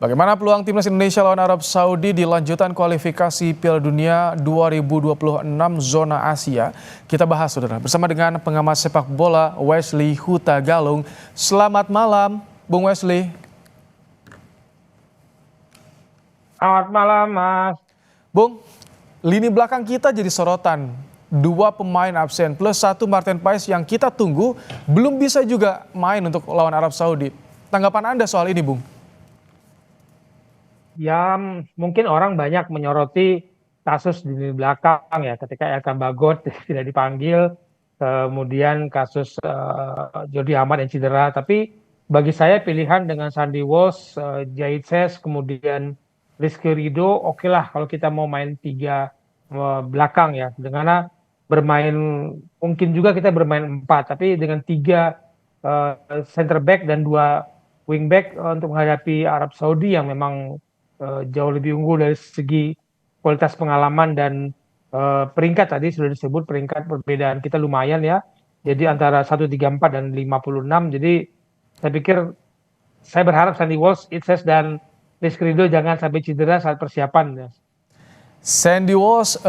Bagaimana peluang timnas Indonesia lawan Arab Saudi di lanjutan kualifikasi Piala Dunia 2026 zona Asia? Kita bahas saudara bersama dengan pengamat sepak bola Wesley Huta Galung. Selamat malam, Bung Wesley. Selamat malam, Mas. Bung, lini belakang kita jadi sorotan. Dua pemain absen plus satu Martin Paes yang kita tunggu belum bisa juga main untuk lawan Arab Saudi. Tanggapan Anda soal ini, Bung? Ya, mungkin orang banyak menyoroti kasus di belakang ya, ketika Elkan Bagot tidak dipanggil, kemudian kasus Jordi Amat yang cedera. Tapi bagi saya pilihan dengan Sandy Walsh, Jahit Ses, kemudian Rizky Ridho, oke lah kalau kita mau main tiga belakang ya. Dengan bermain, mungkin juga kita bermain empat, tapi dengan tiga center back dan dua wing back untuk menghadapi Arab Saudi yang memang jauh lebih unggul dari segi kualitas pengalaman dan peringkat. Tadi sudah disebut peringkat perbedaan kita lumayan ya. Jadi antara 134 dan 56. Jadi saya pikir saya berharap Sandy Walsh, Itses dan Rizky Ridho jangan sampai cedera saat persiapan ya. Sandy Walsh,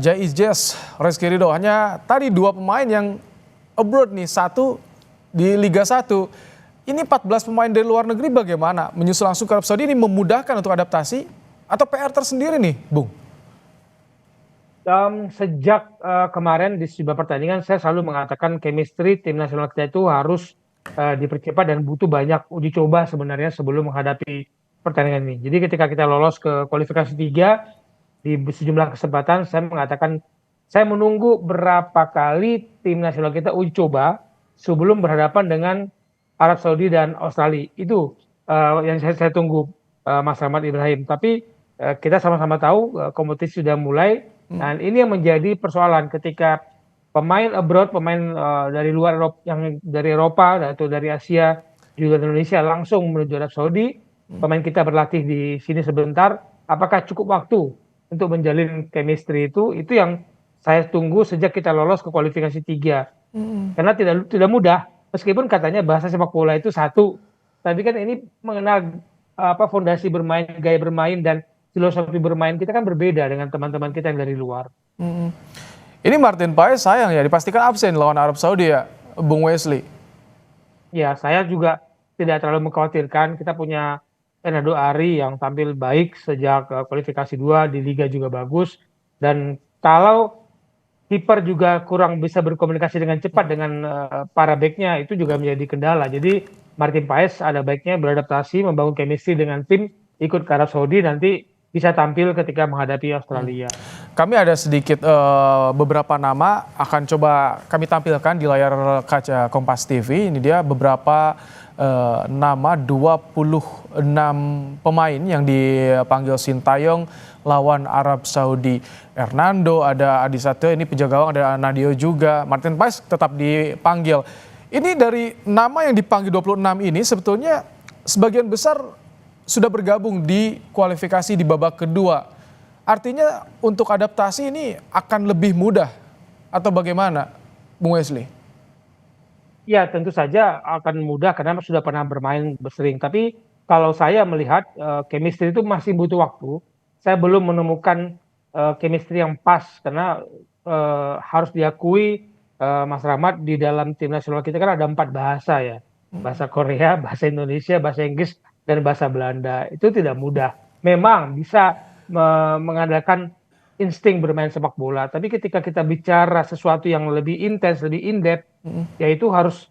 Jais Jes, Rizky Ridho, hanya tadi dua pemain yang abroad nih, satu di Liga 1. Ini 14 pemain dari luar negeri bagaimana? Menyusul langsung ke Arab Saudi ini memudahkan untuk adaptasi atau PR tersendiri nih, Bung? Sejak kemarin di sejumlah pertandingan saya selalu mengatakan chemistry tim nasional kita itu harus dipercepat dan butuh banyak uji coba sebenarnya sebelum menghadapi pertandingan ini. Jadi ketika kita lolos ke kualifikasi 3 di sejumlah kesempatan saya mengatakan saya menunggu berapa kali tim nasional kita uji coba sebelum berhadapan dengan Arab Saudi dan Australia. Itu yang saya tunggu, Mas Rahmat Ibrahim. Tapi kita sama-sama tahu kompetisi sudah mulai. Dan ini yang menjadi persoalan ketika pemain abroad, pemain dari luar Eropa, yang dari Eropa atau dari Asia juga di Indonesia langsung menuju Arab Saudi. Pemain kita berlatih di sini sebentar. Apakah cukup waktu untuk menjalin chemistry itu yang saya tunggu sejak kita lolos ke kualifikasi 3. Karena tidak mudah. Meskipun katanya bahasa sepak bola itu satu, tapi kan ini mengenal fondasi bermain, gaya bermain dan filosofi bermain kita kan berbeda dengan teman-teman kita yang dari luar. Ini Martin Paes sayang ya dipastikan absen lawan Arab Saudi ya, Bung Wesley. Ya, saya juga tidak terlalu mengkhawatirkan. Kita punya Fernando Ari yang tampil baik sejak kualifikasi 2 di Liga juga bagus. Dan kalau kiper juga kurang bisa berkomunikasi dengan cepat dengan para backnya, itu juga menjadi kendala. Jadi Martin Paes ada baiknya beradaptasi, membangun chemistry dengan tim, ikut ke Arab Saudi, nanti bisa tampil ketika menghadapi Australia. Kami ada sedikit beberapa nama akan coba kami tampilkan di layar kaca Kompas TV. Ini dia beberapa nama 26 pemain yang dipanggil Sintayong lawan Arab Saudi. Hernando, ada Adi Satyo, ini penjaga gawang, ada Nadio juga. Martin Paes tetap dipanggil. Ini dari nama yang dipanggil 26 ini sebetulnya sebagian besar sudah bergabung di kualifikasi di babak kedua. Artinya untuk adaptasi ini akan lebih mudah atau bagaimana, Bung Wesley? Ya, tentu saja akan mudah karena sudah pernah bermain sering. Tapi kalau saya melihat chemistry itu masih butuh waktu. Saya belum menemukan chemistry yang pas karena harus diakui Mas Rahmat, di dalam tim nasional kita kan ada 4 bahasa ya. Bahasa Korea, bahasa Indonesia, bahasa Inggris, dan bahasa Belanda. Itu tidak mudah. Memang bisa mengandalkan insting bermain sepak bola. Tapi ketika kita bicara sesuatu yang lebih intens, lebih in-depth, yaitu harus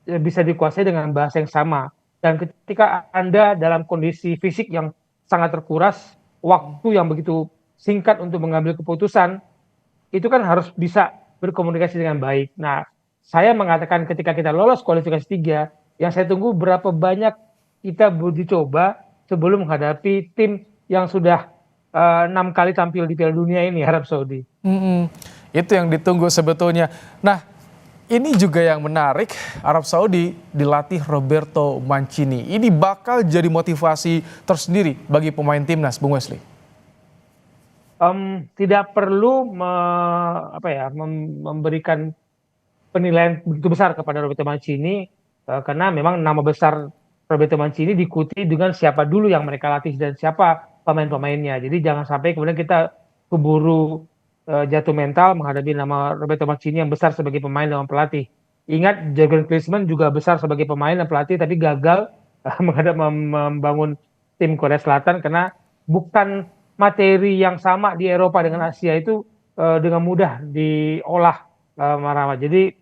bisa dikuasai dengan bahasa yang sama. Dan ketika Anda dalam kondisi fisik yang sangat terkuras, waktu yang begitu singkat untuk mengambil keputusan, itu kan harus bisa berkomunikasi dengan baik. Nah, saya mengatakan ketika kita lolos kualifikasi 3, yang saya tunggu berapa banyak kita dicoba sebelum menghadapi tim yang sudah 6 kali tampil di Piala Dunia ini, Arab Saudi. Itu yang ditunggu sebetulnya. Nah, ini juga yang menarik, Arab Saudi dilatih Roberto Mancini. Ini bakal jadi motivasi tersendiri bagi pemain timnas, Bung Wesley. Tidak perlu memberikan penilaian begitu besar kepada Roberto Mancini karena memang nama besar Roberto Mancini diikuti dengan siapa dulu yang mereka latih dan siapa pemain-pemainnya. Jadi jangan sampai kemudian kita keburu jatuh mental menghadapi nama Roberto Mancini yang besar sebagai pemain dan pelatih. Ingat Jurgen Klinsmann juga besar sebagai pemain dan pelatih tapi gagal membangun tim Korea Selatan karena bukan materi yang sama di Eropa dengan Asia itu dengan mudah diolah Marama. Jadi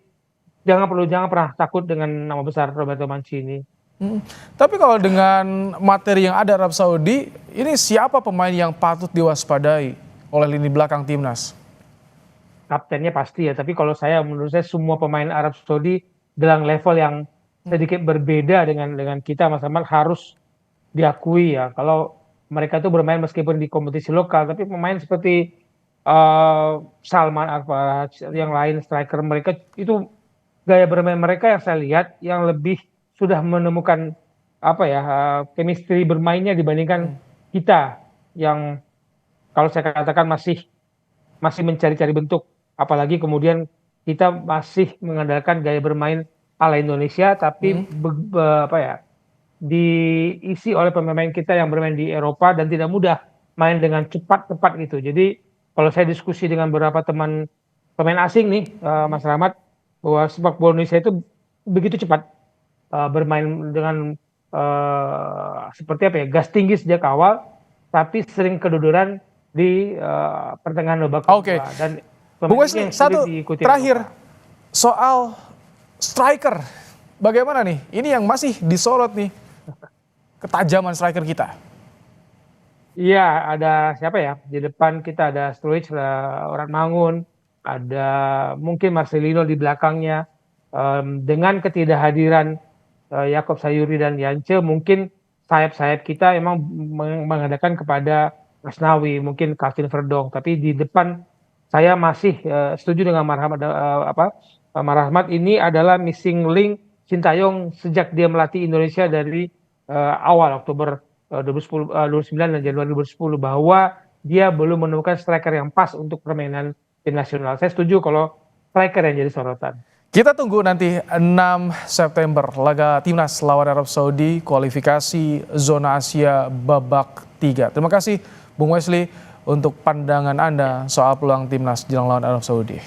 jangan pernah takut dengan nama besar Roberto Mancini. Tapi kalau dengan materi yang ada Arab Saudi, ini siapa pemain yang patut diwaspadai oleh lini belakang timnas? Kaptennya pasti ya, tapi kalau menurut saya semua pemain Arab Saudi dalam level yang sedikit berbeda dengan kita, Mas Ahmad, harus diakui ya. Kalau mereka itu bermain meskipun di kompetisi lokal, tapi pemain seperti Salman Al-Faraj, yang lain striker mereka itu gaya bermain mereka yang saya lihat yang lebih sudah menemukan chemistry bermainnya dibandingkan kita yang kalau saya katakan masih mencari-cari bentuk. Apalagi kemudian kita masih mengandalkan gaya bermain ala Indonesia, tapi diisi oleh pemain kita yang bermain di Eropa dan tidak mudah main dengan cepat gitu. Jadi kalau saya diskusi dengan beberapa teman pemain asing nih, Mas Rahmat, bahwa sepak bola Indonesia itu begitu cepat bermain dengan seperti gas tinggi sejak awal, tapi sering kedodoran di pertengahan babak Oke. kedua. Dan Bung Wesley, satu terakhir soal striker, bagaimana nih? Ini yang masih disorot nih, ketajaman striker kita. Iya, ada siapa ya? Di depan kita ada Sturridge, Orang Mangun, ada mungkin Marcelino di belakangnya. Dengan ketidakhadiran Yakob Sayuri dan Yance, mungkin sayap-sayap kita emang mengadakan kepada Asnawi, mungkin Calvin Verdong. Tapi di depan saya masih setuju dengan Marahmat ini adalah missing link Sintayong sejak dia melatih Indonesia dari awal Oktober 2009 dan Januari 2010, bahwa dia belum menemukan striker yang pas untuk permainan tim nasional. Saya setuju kalau striker yang jadi sorotan. Kita tunggu nanti 6 September laga timnas lawan Arab Saudi kualifikasi zona Asia babak 3. Terima kasih Bung Wesley untuk pandangan Anda soal peluang timnas jelang lawan Arab Saudi.